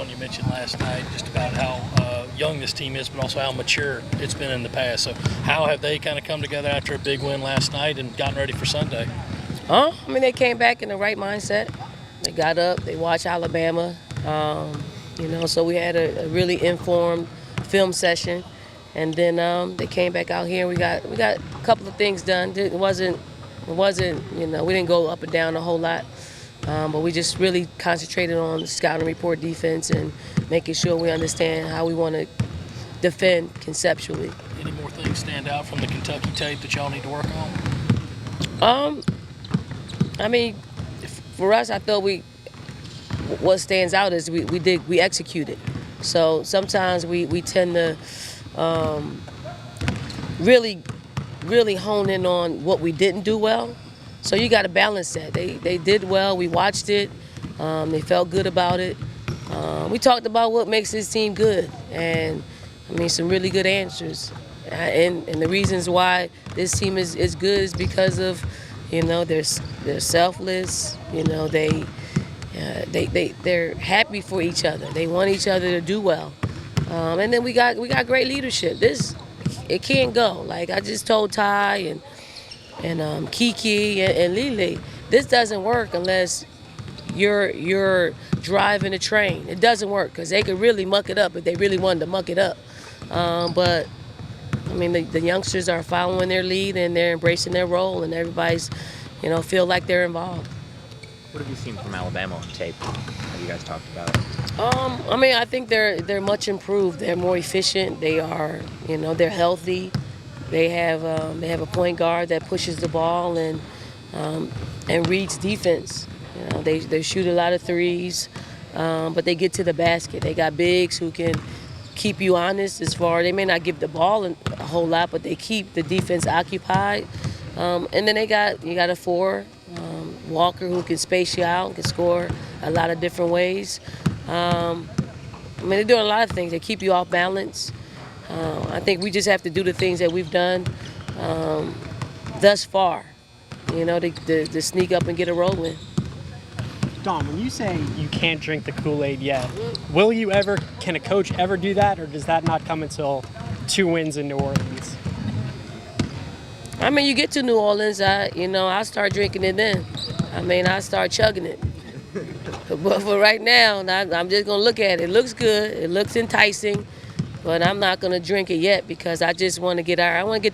Sean, you mentioned last night just about how young this team is, but also how mature it's been in the past. So how have they kind of come together after a big win last night and gotten ready for Sunday? I mean, they came back in the right mindset. They got up, they watched Alabama, so we had a really informed film session. And then they came back out here. We got a couple of things done. It wasn't we didn't go up and down a whole lot. But we just really concentrated on the scouting report defense and making sure we understand how we want to defend conceptually. Any more things stand out from the Kentucky tape that y'all need to work on? I mean, for us, I thought what stands out is we executed. So sometimes we tend to really hone in on what we didn't do well. So you got to balance that. They did well. We watched it. They felt good about it. We talked about what makes this team good, and I mean some really good answers. And the reasons why this team is good is because of they're selfless. They're happy for each other. They want each other to do well. And then we got great leadership. It can't go. Like I just told Ty and Kiki and Lele, this doesn't work unless you're driving a train. It doesn't work because they could really muck it up if they really wanted to muck it up. But I mean, the youngsters are following their lead and they're embracing their role, and everybody's, feel like they're involved. What have you seen from Alabama on tape? Have you guys talked about it? I mean, I think they're much improved. They're more efficient. They are, they're healthy. They have a point guard that pushes the ball and reads defense. They shoot a lot of threes, but they get to the basket. They got bigs who can keep you honest as far. They may not give the ball a whole lot, but they keep the defense occupied. And then you got a four, Walker, who can space you out and can score a lot of different ways. I mean, they're doing a lot of things. They keep you off balance. I think we just have to do the things that we've done thus far, to sneak up and get a roll in. Don, when you say you can't drink the Kool-Aid yet, can a coach ever do that, or does that not come until 2 wins in New Orleans? I mean, you get to New Orleans, I'll start drinking it then. I mean, I'll start chugging it. But for right now, I'm just going to look at it. It looks good. It looks enticing. But I'm not going to drink it yet because I just want to get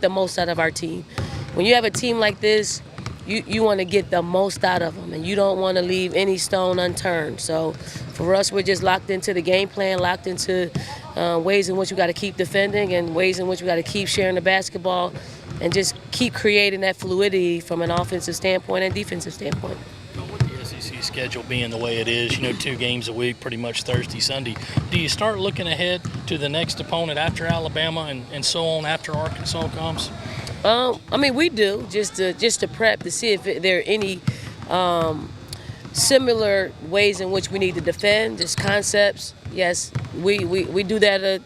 the most out of our team. When you have a team like this, you want to get the most out of them, and you don't want to leave any stone unturned. So for us, we're just locked into the game plan, locked into ways in which we got to keep defending and ways in which we got to keep sharing the basketball and just keep creating that fluidity from an offensive standpoint and defensive standpoint. With the SEC schedule being the way it is, 2 games a week, pretty much Thursday, Sunday, do you start looking ahead to the next opponent after Alabama and so on after Arkansas comes? I mean, we do, just to prep to see if there are any similar ways in which we need to defend, just concepts. Yes, we do that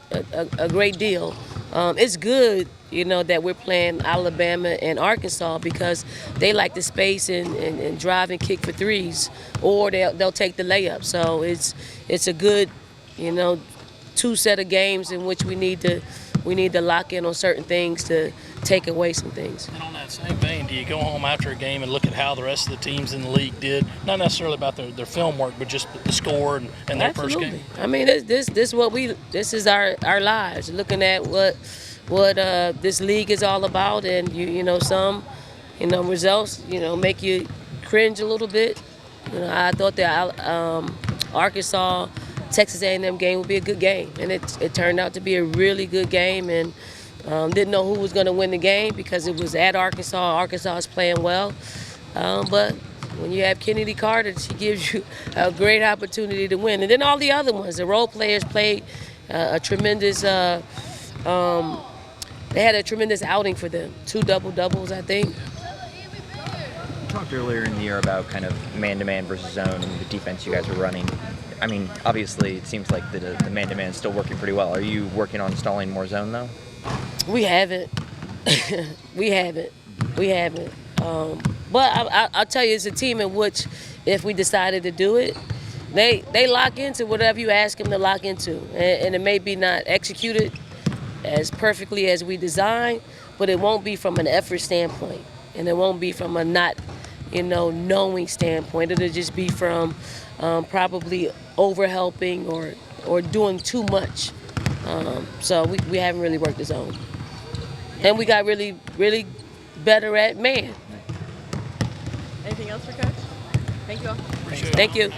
a great deal. It's good, that we're playing Alabama and Arkansas because they like the space and drive and kick for threes, or they'll take the layup. So it's a good, 2 set of games in which we need to lock in on certain things to take away some things. And on that same vein, do you go home after a game and look at how the rest of the teams in the league did? Not necessarily about their film work, but just the score and their Absolutely. first game. I mean, this is our lives. Looking at what this league is all about, and some results make you cringe a little bit. I thought that Arkansas Texas A&M game would be a good game, and it turned out to be a really good game, and didn't know who was going to win the game because it was at Arkansas. Arkansas is playing well, but when you have Kennedy Carter, she gives you a great opportunity to win. And then all the other ones, the role players played a tremendous. They had a tremendous outing for them. 2 double-doubles, I think. You talked earlier in the year about kind of man-to-man versus zone and the defense you guys were running. I mean, obviously, it seems like the man-to-man is still working pretty well. Are you working on installing more zone, though? We haven't. We haven't. But I'll tell you, it's a team in which, if we decided to do it, they lock into whatever you ask them to lock into, and it may be not executed as perfectly as we design, but it won't be from an effort standpoint, and it won't be from a not, knowing standpoint. It'll just be from probably over helping or doing too much. So we haven't really worked the zone, and we got really better at man. Anything else for Coach? Thank you all. Thank you.